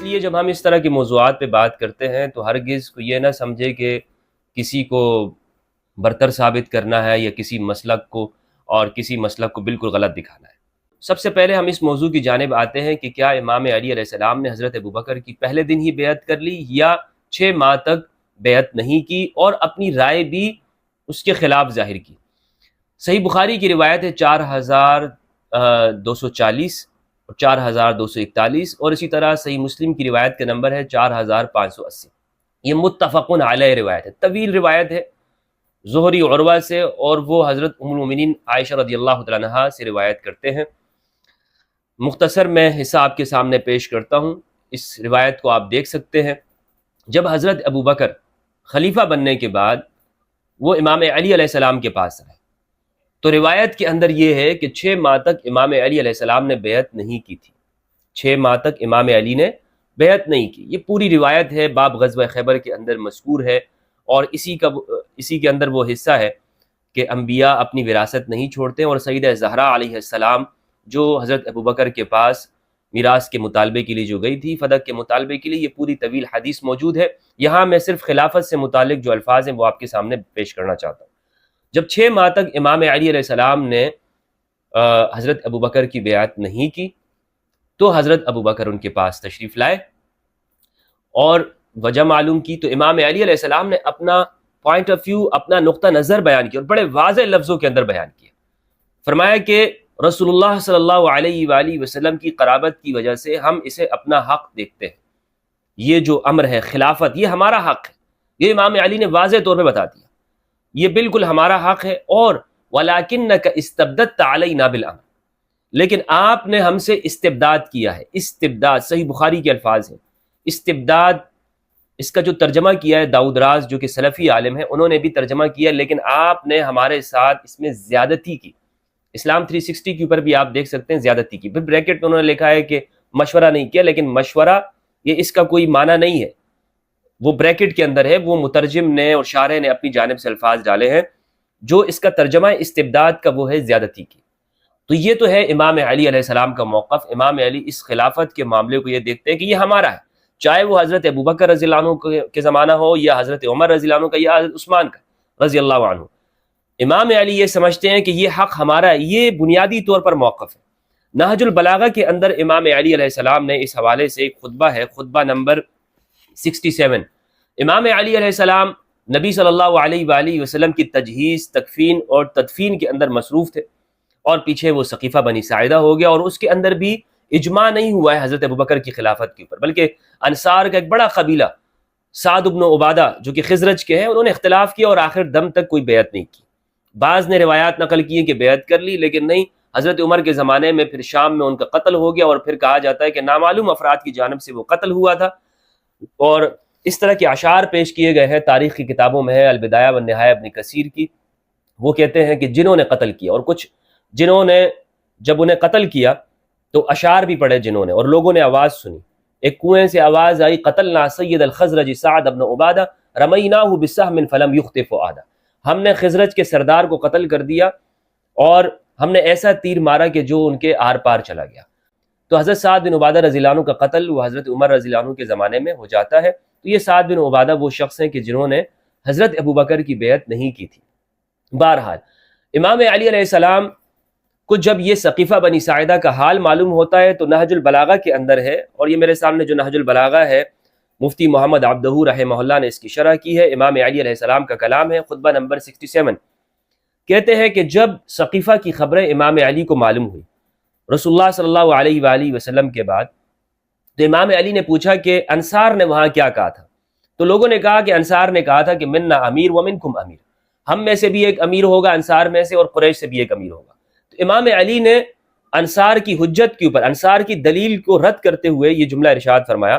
لیے جب ہم اس طرح کے موضوعات پہ بات کرتے ہیں تو ہرگز کو یہ نہ سمجھے کہ کسی کو برتر ثابت کرنا ہے یا کسی مسلک کو اور کسی مسلک کو بالکل غلط دکھانا ہے۔ سب سے پہلے ہم اس موضوع کی جانب آتے ہیں کہ کیا امام علی علیہ السلام نے حضرت ابوبکر کی پہلے دن ہی بیعت کر لی یا 6 ماہ تک بیعت نہیں کی اور اپنی رائے بھی اس کے خلاف ظاہر کی۔ صحیح بخاری کی روایت ہے 4240 اور 4241 اور اسی طرح صحیح مسلم کی روایت کا نمبر ہے 4580۔ یہ متفقن علیہ روایت ہے، طویل روایت ہے، زہری عروہ سے، اور وہ حضرت ام المومنین عائشہ رضی اللہ تعالیٰ عنہا سے روایت کرتے ہیں۔ مختصر میں حصہ آپ کے سامنے پیش کرتا ہوں، اس روایت کو آپ دیکھ سکتے ہیں۔ جب حضرت ابوبکر خلیفہ بننے کے بعد وہ امام علی علیہ السلام کے پاس آئے تو روایت کے اندر یہ ہے کہ 6 ماہ تک امام علی علیہ السلام نے بیعت نہیں کی تھی، 6 ماہ تک امام علی نے بیعت نہیں کی۔ یہ پوری روایت ہے، باب غزوہ خیبر کے اندر مذکور ہے، اور اسی کے اندر وہ حصہ ہے کہ انبیاء اپنی وراثت نہیں چھوڑتے، اور سیدہ زہرا علیہ السلام جو حضرت ابوبکر کے پاس میراث کے مطالبے کے لیے جو گئی تھی، فدق کے مطالبے کے لیے، یہ پوری طویل حدیث موجود ہے۔ یہاں میں صرف خلافت سے متعلق جو الفاظ ہیں وہ آپ کے سامنے پیش کرنا چاہتا ہوں۔ جب 6 ماہ تک امام علی علیہ السلام نے حضرت ابوبکر کی بیعت نہیں کی تو حضرت ابوبکر ان کے پاس تشریف لائے اور وجہ معلوم کی، تو امام علی علیہ السلام نے اپنا پوائنٹ آف ویو، اپنا نقطہ نظر بیان کیا اور بڑے واضح لفظوں کے اندر بیان کیا۔ فرمایا کہ رسول اللہ صلی اللہ علیہ وآلہ وسلم کی قرابت کی وجہ سے ہم اسے اپنا حق دیکھتے ہیں، یہ جو امر ہے خلافت، یہ ہمارا حق ہے، یہ امام علی نے واضح طور پہ بتا دیا، یہ بالکل ہمارا حق ہے۔ اور وَلَكِنَّكَ اسْتَبْدَدْتَ عَلَيْنَا بِالْأَمْرِ، لیکن آپ نے ہم سے استبداد کیا ہے۔ استبداد صحیح بخاری کے الفاظ ہیں۔ استبداد، اس کا جو ترجمہ کیا ہے داؤد راز جو کہ سلفی عالم ہیں، انہوں نے بھی ترجمہ کیا، لیکن آپ نے ہمارے ساتھ اس میں زیادتی کی۔ اسلام 360 کے اوپر بھی آپ دیکھ سکتے ہیں زیادتی کی۔ پھر بریکٹ میں انہوں نے لکھا ہے کہ مشورہ نہیں کیا، لیکن مشورہ یہ اس کا کوئی معنی نہیں ہے، وہ بریکٹ کے اندر ہے، وہ مترجم نے اور شارح نے اپنی جانب سے الفاظ ڈالے ہیں، جو اس کا ترجمہ استبداد کا وہ ہے زیادتی کی۔ تو یہ تو ہے امام علی علیہ السلام کا موقف۔ امام علی اس خلافت کے معاملے کو یہ دیکھتے ہیں کہ یہ ہمارا ہے، چاہے وہ حضرت ابوبکر رضی اللہ عنہ کے زمانہ ہو یا حضرت عمر رضی اللہ عنہ کا یا حضرت عثمان کا رضی اللہ عنہ۔ امام علی یہ سمجھتے ہیں کہ یہ حق ہمارا ہے، یہ بنیادی طور پر موقف ہے۔ نہج البلاغہ کے اندر امام علی علیہ السلام نے اس حوالے سے ایک خطبہ ہے، خطبہ نمبر 67۔ امام علی علیہ السلام نبی صلی اللہ علیہ وآلہ وسلم کی تجہیز، تکفین اور تدفین کے اندر مصروف تھے، اور پیچھے وہ سقیفہ بنی ساعدہ ہو گیا، اور اس کے اندر بھی اجماع نہیں ہوا ہے حضرت ابوبکر کی خلافت کے اوپر، بلکہ انصار کا ایک بڑا قبیلہ سعد بن عبادہ جو کہ خزرج کے ہیں، انہوں نے اختلاف کیا اور آخر دم تک کوئی بیعت نہیں کی۔ بعض نے روایات نقل کی کہ بیعت کر لی، لیکن نہیں، حضرت عمر کے زمانے میں پھر شام میں ان کا قتل ہو گیا، اور پھر کہا جاتا ہے کہ نامعلوم افراد کی جانب سے وہ قتل ہوا تھا۔ اور اس طرح کے اشعار پیش کیے گئے ہیں تاریخ کی کتابوں میں ہے، البدایہ والنہایہ ابن کثیر کی، وہ کہتے ہیں کہ جنہوں نے قتل کیا، اور کچھ جنہوں نے جب انہیں قتل کیا تو اشعار بھی پڑھے جنہوں نے، اور لوگوں نے آواز سنی، ایک کنویں سے آواز آئی، قتلنا سید الخزرج سعد بن عبادہ رمیناہ بسہم فلم یخط فؤادہ، ہم نے خزرج کے سردار کو قتل کر دیا اور ہم نے ایسا تیر مارا کہ جو ان کے آر پار چلا گیا۔ تو حضرت سعد بن عبادہ رضی اللہ عنہ کا قتل وہ حضرت عمر رضی اللہ عنہ کے زمانے میں ہو جاتا ہے۔ تو یہ سعد بن عبادہ وہ شخص ہیں کہ جنہوں نے حضرت ابوبکر کی بیعت نہیں کی تھی۔ بہرحال امام علی علیہ السلام کو جب یہ سقیفہ بنی ساعدہ کا حال معلوم ہوتا ہے تو نہج البلاغہ کے اندر ہے، اور یہ میرے سامنے جو نہج البلاغہ ہے مفتی محمد عبدہ رحمہ اللہ نے اس کی شرح کی ہے، امام علی علیہ السلام کا کلام ہے، خطبہ نمبر 67۔ کہتے ہیں کہ جب سقیفہ کی خبریں امام علی کو معلوم ہوئی رسول اللہ صلی اللہ علیہ وآلہ وسلم کے بعد، تو امام علی نے پوچھا کہ انصار نے وہاں کیا کہا تھا؟ تو لوگوں نے کہا کہ انصار نے کہا تھا کہ منا امیر ومنکم امیر، ہم میں سے بھی ایک امیر ہوگا انصار میں سے، اور قریش سے بھی ایک امیر ہوگا۔ تو امام علی نے انصار کی حجت کے اوپر، انصار کی دلیل کو رد کرتے ہوئے یہ جملہ ارشاد فرمایا،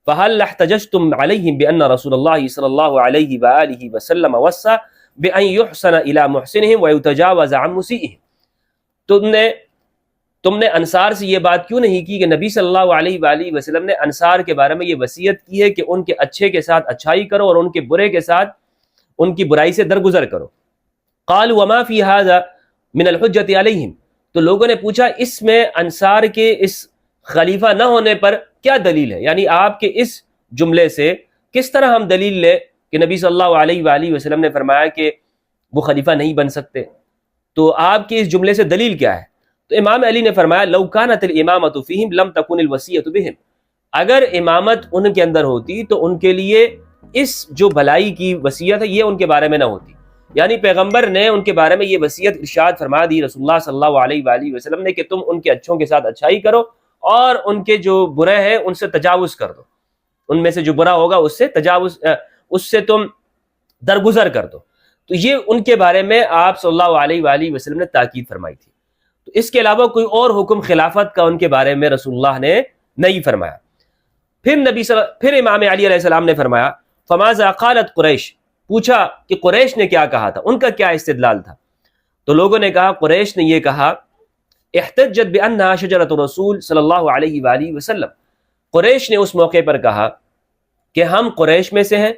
فَهَلْ احْتَجَجْتُمْ عَلَيْهِمْ بِأَنَّ رَسُولَ اللَّهِ صلی اللہ علیہ وآلہ وسلم وصى بِأَنْ يُحْسَنَ إِلَى مُحْسِنِهِمْ وَيُتَجَاوَزَ عَنْ مُسِيئِهِمْ، تم نے انصار سے یہ بات کیوں نہیں کی کہ نبی صلی اللہ علیہ وآلہ وسلم نے انصار کے بارے میں یہ وصیت کی ہے کہ ان کے اچھے کے ساتھ اچھائی کرو اور ان کے برے کے ساتھ ان کی برائی سے درگزر کرو۔ قالوا وما في هذا من الحجة علیہم، تو لوگوں نے پوچھا اس میں انصار کے اس خلیفہ نہ ہونے پر کیا دلیل ہے؟ یعنی آپ کے اس جملے سے کس طرح ہم دلیل لیں کہ نبی صلی اللہ علیہ وآلہ وسلم نے فرمایا کہ وہ خلیفہ نہیں بن سکتے؟ تو آپ کے اس جملے سے دلیل کیا ہے؟ تو امام علی نے فرمایا لو کانت الامامۃ فیہم لم تکن الوصیۃ بہم، اگر امامت ان کے اندر ہوتی تو ان کے لیے اس جو بھلائی کی وصیت ہے یہ ان کے بارے میں نہ ہوتی. یعنی پیغمبر نے ان کے بارے میں یہ وصیت ارشاد فرما دی رسول اللہ صلی اللہ علیہ وآلہ وسلم نے کہ تم ان کے اچھوں کے ساتھ اچھائی کرو اور ان کے جو برے ہیں ان سے تجاوز کر دو، ان میں سے جو برا ہوگا اس سے تم درگزر کر دو. تو یہ ان کے بارے میں آپ صلی اللہ علیہ وآلہ وسلم نے تاکید فرمائی تھی. تو اس کے علاوہ کوئی اور حکم خلافت کا ان کے بارے میں رسول اللہ نے نہیں فرمایا. پھر امام علی علیہ السلام نے فرمایا فماذا قالت قریش، پوچھا کہ قریش نے کیا کہا تھا، ان کا کیا استدلال تھا؟ تو لوگوں نے کہا، قریش نے یہ کہا احتجت بانها شجرۃ الرسول صلی اللہ علیہ وآلہ وسلم، قریش نے اس موقع پر کہا کہ ہم قریش میں سے ہیں،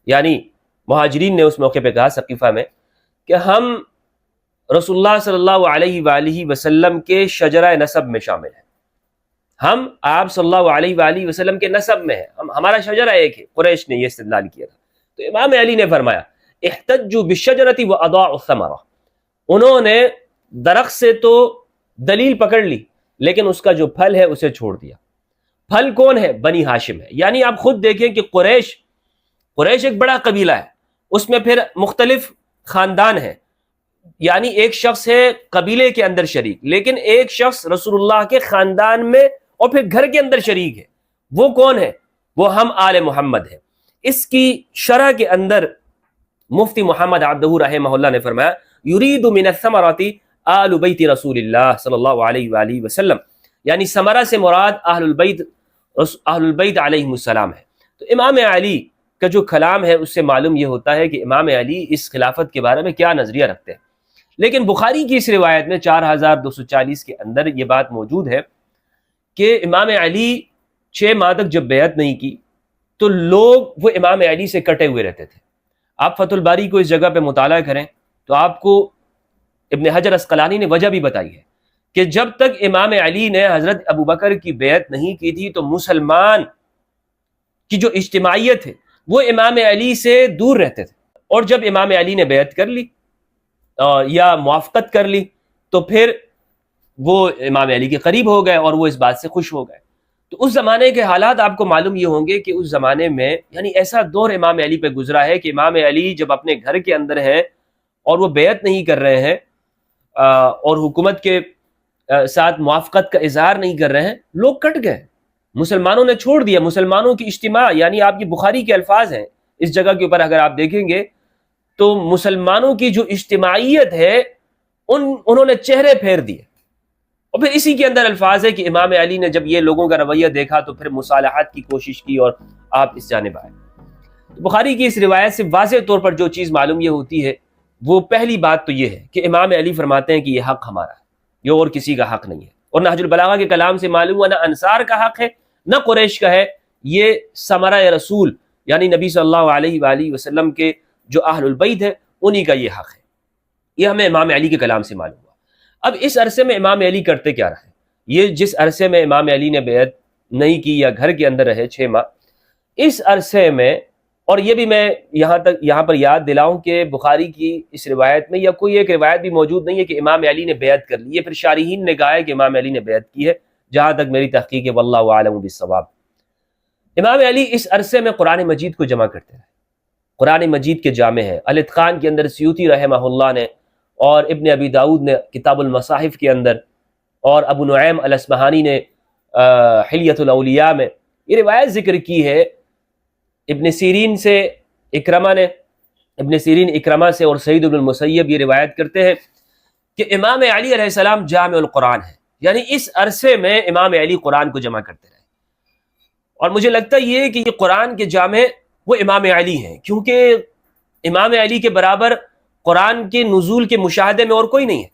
یعنی مہاجرین نے اس موقع پہ کہا ثقیفہ میں کہ ہم رسول اللہ صلی اللہ علیہ وآلہ وسلم کے شجرہ نسب میں شامل ہیں، ہم آپ صلی اللہ علیہ وآلہ وسلم کے نسب میں ہیں، ہمارا شجرہ ایک ہے. قریش نے یہ استدلال کیا تھا. تو امام علی نے فرمایا احتجوا بالشجرۃ واضاعوا الثمرہ، انہوں نے درخت سے تو دلیل پکڑ لی لیکن اس کا جو پھل ہے اسے چھوڑ دیا. پھل کون ہے؟ بنی ہاشم ہے. یعنی آپ خود دیکھیں کہ قریش ایک بڑا قبیلہ ہے، اس میں پھر مختلف خاندان ہیں، یعنی ایک شخص ہے قبیلے کے اندر شریک، لیکن ایک شخص رسول اللہ کے خاندان میں اور پھر گھر کے اندر شریک ہے. وہ کون ہے؟ وہ ہم آل محمد ہیں. اس کی شرح کے اندر مفتی محمد عبدہ رحمہ اللہ نے فرمایا یرید من الثمرات آل بیت رسول اللہ صلی اللہ علیہ وآلہ وسلم، یعنی ثمرہ سے مراد اہل البیت علیہ السلام ہے. تو امام علی کا جو کلام ہے اس سے معلوم یہ ہوتا ہے کہ امام علی اس خلافت کے بارے میں کیا نظریہ رکھتے ہیں. لیکن بخاری کی اس روایت میں 4240 کے اندر یہ بات موجود ہے کہ امام علی 6 ماہ تک جب بیعت نہیں کی تو لوگ وہ امام علی سے کٹے ہوئے رہتے تھے. آپ فتح الباری کو اس جگہ پہ مطالعہ کریں تو آپ کو ابن حجر اسقلانی نے وجہ بھی بتائی ہے کہ جب تک امام علی نے حضرت ابو بکر کی بیعت نہیں کی تھی تو مسلمان کی جو اجتماعیت ہے وہ امام علی سے دور رہتے تھے، اور جب امام علی نے بیعت کر لی یا موافقت کر لی تو پھر وہ امام علی کے قریب ہو گئے اور وہ اس بات سے خوش ہو گئے. تو اس زمانے کے حالات آپ کو معلوم یہ ہوں گے کہ اس زمانے میں یعنی ایسا دور امام علی پہ گزرا ہے کہ امام علی جب اپنے گھر کے اندر ہیں اور وہ بیعت نہیں کر رہے ہیں اور حکومت کے ساتھ موافقت کا اظہار نہیں کر رہے ہیں، لوگ کٹ گئے، مسلمانوں نے چھوڑ دیا. مسلمانوں کی اجتماع، یعنی آپ یہ بخاری کے الفاظ ہیں اس جگہ کے اوپر اگر آپ دیکھیں گے تو مسلمانوں کی جو اجتماعیت ہے انہوں نے چہرے پھیر دیے. اور پھر اسی کے اندر الفاظ ہے کہ امام علی نے جب یہ لوگوں کا رویہ دیکھا تو پھر مصالحت کی کوشش کی اور آپ اس جانب آئے. بخاری کی اس روایت سے واضح طور پر جو چیز معلوم یہ ہوتی ہے وہ پہلی بات تو یہ ہے کہ امام علی فرماتے ہیں کہ یہ حق ہمارا ہے، یہ اور کسی کا حق نہیں ہے. اور نہج البلاغہ کے کلام سے معلوم ہوا نہ انصار کا حق ہے نہ قریش کا ہے، یہ ثمرہ رسول یعنی نبی صلی اللہ علیہ وآلہ وسلم کے جو اہل البیت ہے انہی کا یہ حق ہے. یہ ہمیں امام علی کے کلام سے معلوم ہوا. اب اس عرصے میں امام علی کرتے کیا رہے؟ یہ جس عرصے میں امام علی نے بیعت نہیں کی یا گھر کے اندر رہے 6 ماہ، اس عرصے میں، اور یہ بھی میں یہاں پر یاد دلاؤں کہ بخاری کی اس روایت میں یا کوئی ایک روایت بھی موجود نہیں ہے کہ امام علی نے بیعت کر لی. یہ پھر شارحین نے کہا ہے کہ امام علی نے بیعت کی ہے، جہاں تک میری تحقیق ہے واللہ اعلم بالصواب. امام علی اس عرصے میں قرآن مجید کو جمع کرتے رہے. قرآن مجید کے جامع ہیں. الاتقان کے اندر سیوطی رحمہ اللہ نے اور ابن ابی داؤد نے کتاب المصاحف کے اندر اور ابو نعیم الاصبہانی نے حلیۃ الاولیاء میں یہ روایت ذکر کی ہے. ابن سیرین اکرمہ سے اور سعید بن المسیب یہ روایت کرتے ہیں کہ امام علی علیہ السلام جامع القرآن ہے، یعنی اس عرصے میں امام علی قرآن کو جمع کرتے رہے. اور مجھے لگتا یہ کہ یہ قرآن کے جامع وہ امام علی ہیں، کیونکہ امام علی کے برابر قرآن کے نزول کے مشاہدے میں اور کوئی نہیں ہے.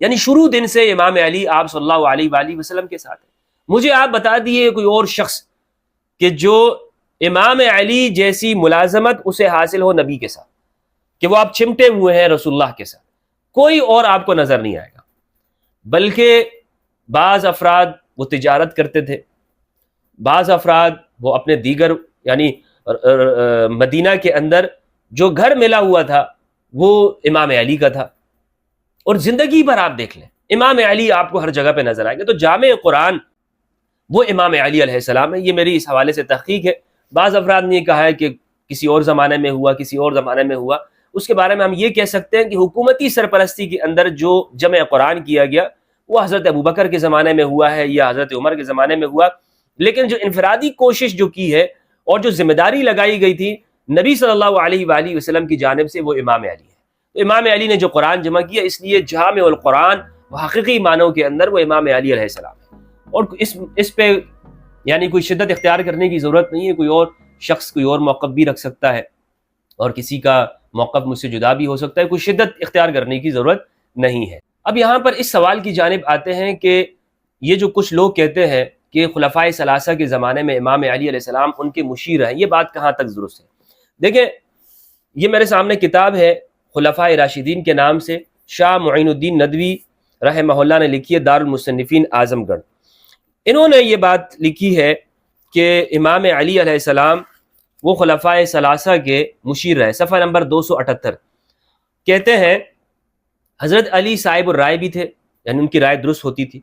یعنی شروع دن سے امام علی آپ صلی اللہ علیہ وآلہ وسلم کے ساتھ ہے. مجھے آپ بتا دیئے کوئی اور شخص کہ جو امام علی جیسی ملازمت اسے حاصل ہو نبی کے ساتھ، کہ وہ آپ چمٹے ہوئے ہیں رسول اللہ کے ساتھ، کوئی اور آپ کو نظر نہیں آئے گا. بلکہ بعض افراد وہ تجارت کرتے تھے. بعض افراد وہ اپنے دیگر یعنی مدینہ کے اندر جو گھر ملا ہوا تھا وہ امام علی کا تھا. اور زندگی بھر آپ دیکھ لیں امام علی آپ کو ہر جگہ پہ نظر آئے گا. تو جامع قرآن وہ امام علی علیہ السلام ہے. یہ میری اس حوالے سے تحقیق ہے. بعض افراد نے کہا ہے کہ کسی اور زمانے میں ہوا، کسی اور زمانے میں ہوا. اس کے بارے میں ہم یہ کہہ سکتے ہیں کہ حکومتی سرپرستی کے اندر جو جمع قرآن کیا گیا وہ حضرت ابوبکر کے زمانے میں ہوا ہے یا حضرت عمر کے زمانے میں ہوا. لیکن جو انفرادی کوشش جو کی ہے اور جو ذمہ داری لگائی گئی تھی نبی صلی اللہ علیہ وآلہ وسلم کی جانب سے، وہ امام علی ہے. تو امام علی نے جو قرآن جمع کیا، اس لیے جامع القرآن حقیقی معنوں کے اندر وہ امام علی علیہ السلام ہے. اور اس پہ یعنی کوئی شدت اختیار کرنے کی ضرورت نہیں ہے. کوئی اور شخص کوئی اور موقف بھی رکھ سکتا ہے اور کسی کا موقف مجھ سے جدا بھی ہو سکتا ہے. کوئی شدت اختیار کرنے کی ضرورت نہیں ہے. اب یہاں پر اس سوال کی جانب آتے ہیں کہ یہ جو کچھ لوگ کہتے ہیں کہ خلفائے ثلاثہ کے زمانے میں امام علی علیہ السلام ان کے مشیر ہیں، یہ بات کہاں تک درست ہے؟ دیکھیں، یہ میرے سامنے کتاب ہے خلفائے راشدین کے نام سے، شاہ معین الدین ندوی رحمہ اللہ نے لکھی ہے، دارالمصنفین اعظم گڑھ. انہوں نے یہ بات لکھی ہے کہ امام علی علیہ السلام وہ خلفائے ثلاثہ کے مشیر رہے. صفحہ نمبر 278 کہتے ہیں حضرت علی صاحب الرائے بھی تھے، یعنی ان کی رائے درست ہوتی تھی،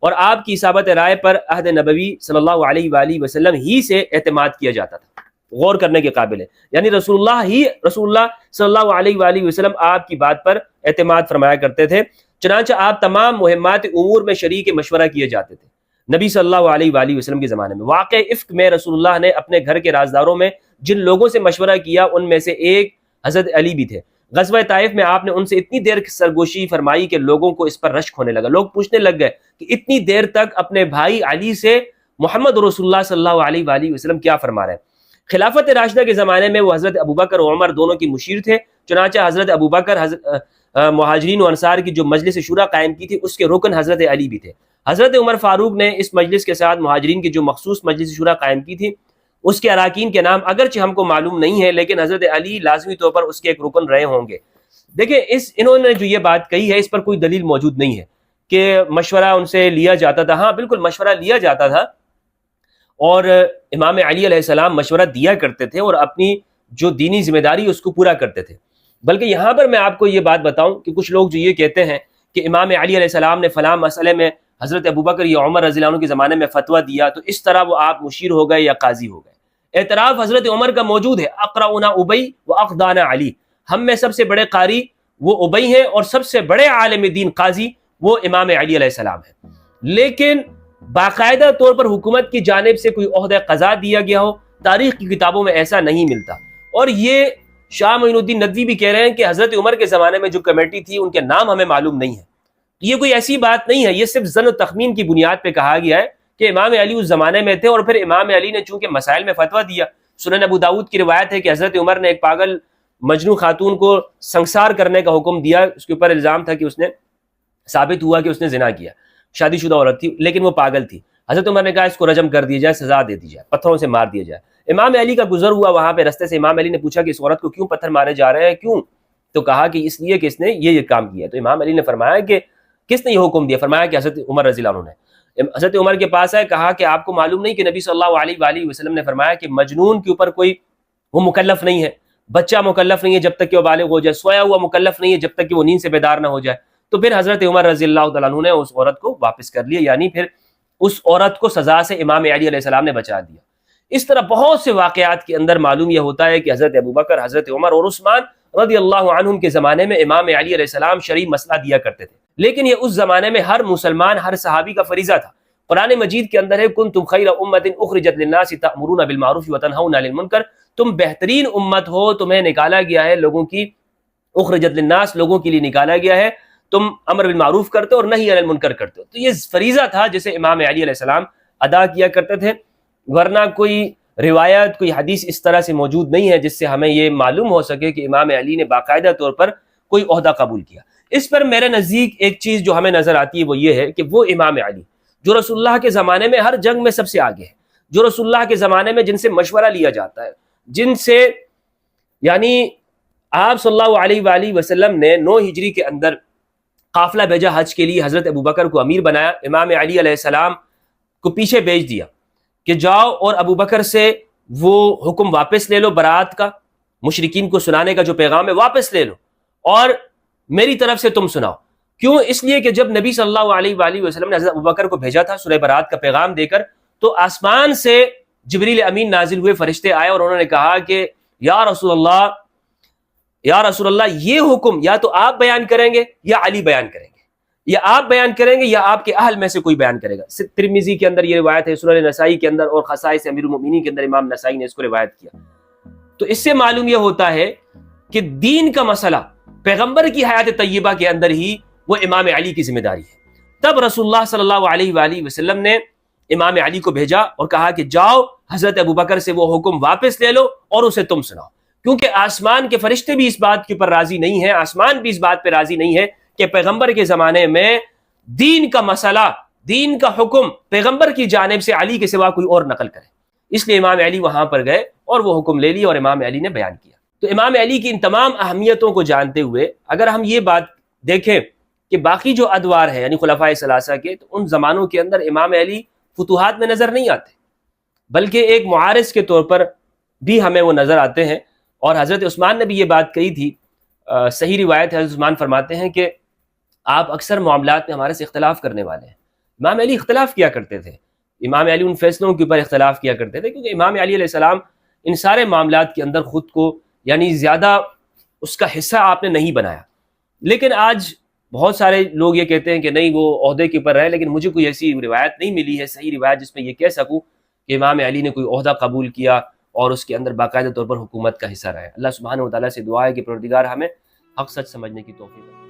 اور آپ کی اصابت رائے پر عہد نبوی صلی اللہ علیہ وآلہ وسلم ہی سے اعتماد کیا جاتا تھا. غور کرنے کے قابل ہے، یعنی رسول اللہ صلی اللہ علیہ وآلہ وسلم آپ کی بات پر اعتماد فرمایا کرتے تھے. چنانچہ آپ تمام مہمات امور میں شریک مشورہ کیے جاتے تھے. نبی صلی اللہ علیہ وآلہ وسلم کے زمانے میں واقع افک میں رسول اللہ نے اپنے گھر کے رازداروں میں جن لوگوں سے مشورہ کیا ان میں سے ایک حضرت علی بھی تھے. غزوہ طائف میں آپ نے ان سے اتنی دیر سرگوشی فرمائی کہ لوگوں کو اس پر رشک ہونے لگا. لوگ پوچھنے لگ گئے کہ اتنی دیر تک اپنے بھائی علی سے محمد رسول اللہ صلی اللہ علیہ وآلہ وسلم کیا فرما رہے ہیں؟ خلافت راشدہ کے زمانے میں وہ حضرت ابوبکر اور عمر دونوں کی مشیر تھے. چنانچہ حضرت ابوبکر مہاجرین و انصار کی جو مجلس شورا قائم کی تھی اس کے رکن حضرت علی بھی تھے. حضرت عمر فاروق نے اس مجلس کے ساتھ مہاجرین کی جو مخصوص مجلس شورا قائم کی تھی اس کے اراکین کے نام اگرچہ ہم کو معلوم نہیں ہے، لیکن حضرت علی لازمی طور پر اس کے ایک رکن رہے ہوں گے. دیکھیں انہوں نے جو یہ بات کہی ہے اس پر کوئی دلیل موجود نہیں ہے کہ مشورہ ان سے لیا جاتا تھا. ہاں بالکل مشورہ لیا جاتا تھا اور امام علی علیہ السلام مشورہ دیا کرتے تھے اور اپنی جو دینی ذمہ داری اس کو پورا کرتے تھے. بلکہ یہاں پر میں آپ کو یہ بات بتاؤں کہ کچھ لوگ جو یہ کہتے ہیں کہ امام علی علیہ السلام نے فلاں مسئلے میں حضرت ابوبکر یا عمر رضی اللہ عنہ کے زمانے میں فتویٰ دیا تو اس طرح وہ آپ مشیر ہو گئے یا قاضی ہو گئے. اعتراف حضرت عمر کا موجود ہے، اقرؤنا ابی و اقدانا علی، ہم میں سب سے بڑے قاری وہ ابی ہیں اور سب سے بڑے عالم دین قاضی وہ امام علی علیہ السلام ہے. لیکن باقاعدہ طور پر حکومت کی جانب سے کوئی عہدہ قضا دیا گیا ہو، تاریخ کی کتابوں میں ایسا نہیں ملتا. اور یہ شاہ معین الدین ندوی بھی کہہ رہے ہیں کہ حضرت عمر کے زمانے میں جو کمیٹی تھی ان کے نام ہمیں معلوم نہیں ہے. یہ کوئی ایسی بات نہیں ہے، یہ صرف ظن و تخمین کی بنیاد پہ کہا گیا ہے کہ امام علی اس زمانے میں تھے اور پھر امام علی نے چونکہ مسائل میں فتویٰ دیا. سنن ابو داؤد کی روایت ہے کہ حضرت عمر نے ایک پاگل مجنون خاتون کو سنسار کرنے کا حکم دیا. اس کے اوپر الزام تھا کہ اس نے ثابت ہوا کہ اس نے زنا کیا، شادی شدہ عورت تھی لیکن وہ پاگل تھی. حضرت عمر نے کہا اس کو رجم کر دیا جائے، سزا دے دی جائے، پتھروں سے مار دیا جائے. امام علی کا گزر ہوا وہاں پہ رستے سے، امام علی نے پوچھا کہ اس عورت کو کیوں پتھر مارے جا رہے ہیں، کیوں؟ تو کہا کہ اس لیے کہ اس نے یہ کام کیا. تو امام علی نے فرمایا کہ کس نے یہ حکم دیا؟ فرمایا کہ حضرت عمر رضی اللہ عنہ نے. حضرت عمر کے پاس آئے، کہا کہ آپ کو معلوم نہیں کہ نبی صلی اللہ علیہ وآلہ وسلم نے فرمایا کہ مجنون کے اوپر کوئی وہ مکلف نہیں ہے، بچہ مکلف نہیں ہے جب تک کہ وہ بالغ ہو جائے، سویا ہوا مکلف نہیں ہے جب تک کہ وہ نیند سے بیدار نہ ہو جائے. تو پھر حضرت عمر رضی اللہ تعالیٰ عنہ نے اس عورت کو واپس کر لیا، یعنی پھر اس عورت کو سزا سے امام علی علیہ السلام نے بچا دیا. اس طرح بہت سے واقعات کے اندر معلوم یہ ہوتا ہے کہ حضرت ابوبکر، حضرت عمر اور عثمان رضی اللہ عنہم کے زمانے میں امام علی علیہ السلام شرعی مسئلہ دیا کرتے تھے. لیکن یہ اس زمانے میں ہر مسلمان، ہر صحابی کا فریضہ تھا. قرآن مجید کے اندر ہے کنتم خیر امۃ اخرجت للناس تأمرون بالمعروف وتنہون عن المنکر، تم بہترین امت ہو، تمہیں نکالا گیا ہے لوگوں کی، اخرجت للناس لوگوں کے لیے نکالا گیا ہے، تم امر بالمعروف کرتے ہو اور نہی عن المنکر کرتے ہو. تو یہ فریضہ تھا جسے امام علی علیہ السلام ادا کیا کرتے تھے. ورنہ کوئی روایت، کوئی حدیث اس طرح سے موجود نہیں ہے جس سے ہمیں یہ معلوم ہو سکے کہ امام علی نے باقاعدہ طور پر کوئی عہدہ قبول کیا. اس پر میرے نزدیک ایک چیز جو ہمیں نظر آتی ہے وہ یہ ہے کہ وہ امام علی جو رسول اللہ کے زمانے میں ہر جنگ میں سب سے آگے ہے، جو رسول اللہ کے زمانے میں جن سے مشورہ لیا جاتا ہے، جن سے یعنی آپ صلی اللہ علیہ وآلہ وسلم نے 9 ہجری کے اندر قافلہ بھیجا حج کے لیے، حضرت ابوبکر کو امیر بنایا. امام علی علیہ السلام کو پیچھے بھیج دیا کہ جاؤ اور ابو بکر سے وہ حکم واپس لے لو برات کا، مشرکین کو سنانے کا جو پیغام ہے واپس لے لو اور میری طرف سے تم سناؤ۔ کیوں؟ اس لیے کہ جب نبی صلی اللہ علیہ وآلہ وسلم نے حضرت ابوبکر کو بھیجا تھا سورہ برات کا پیغام دے کر، تو آسمان سے جبریل امین نازل ہوئے، فرشتے آئے اور انہوں نے کہا کہ یا رسول اللہ یہ حکم یا تو آپ بیان کریں گے یا علی بیان کریں گے، یا آپ بیان کریں گے یا آپ کے اہل میں سے کوئی بیان کرے گا۔ ترمذی کے اندر یہ روایت ہے، سنن نسائی کے اندر اور خصائص امیر المؤمنین کے اندر امام نسائی نے اس کو روایت کیا۔ تو اس سے معلوم یہ ہوتا ہے کہ دین کا مسئلہ پیغمبر کی حیات طیبہ کے اندر ہی وہ امام علی کی ذمہ داری ہے۔ تب رسول اللہ صلی اللہ علیہ وآلہ وسلم نے امام علی کو بھیجا اور کہا کہ جاؤ حضرت ابوبکر سے وہ حکم واپس لے لو اور اسے تم سناؤ، کیونکہ آسمان کے فرشتے بھی اس بات کے اوپر راضی نہیں ہیں، آسمان بھی اس بات پہ راضی نہیں ہے کہ پیغمبر کے زمانے میں دین کا مسئلہ، دین کا حکم پیغمبر کی جانب سے علی کے سوا کوئی اور نقل کرے۔ اس لیے امام علی وہاں پر گئے اور وہ حکم لے لیا اور امام علی نے بیان کیا۔ تو امام علی کی ان تمام اہمیتوں کو جانتے ہوئے اگر ہم یہ بات دیکھیں کہ باقی جو ادوار ہیں یعنی خلفائے ثلاثہ کے، تو ان زمانوں کے اندر امام علی فتوحات میں نظر نہیں آتے، بلکہ ایک معارض کے طور پر بھی ہمیں وہ نظر آتے ہیں۔ اور حضرت عثمان نے بھی یہ بات کہی تھی، صحیح روایت ہے، حضرت عثمان فرماتے ہیں کہ آپ اکثر معاملات میں ہمارے سے اختلاف کرنے والے ہیں۔ امام علی اختلاف کیا کرتے تھے، امام علی ان فیصلوں کے اوپر اختلاف کیا کرتے تھے، کیونکہ امام علی علیہ السلام ان سارے معاملات کے اندر خود کو یعنی زیادہ اس کا حصہ آپ نے نہیں بنایا۔ لیکن آج بہت سارے لوگ یہ کہتے ہیں کہ نہیں وہ عہدے کے اوپر رہے، لیکن مجھے کوئی ایسی روایت نہیں ملی ہے، صحیح روایت جس میں یہ کہہ سکوں کہ امام علی نے کوئی عہدہ قبول کیا اور اس کے اندر باقاعدہ طور پر حکومت کا حصہ رہے۔ اللہ سبحانہ و تعالیٰ سے دعا ہے کہ پروردگار ہمیں حق سچ سمجھنے کی توفیق دے۔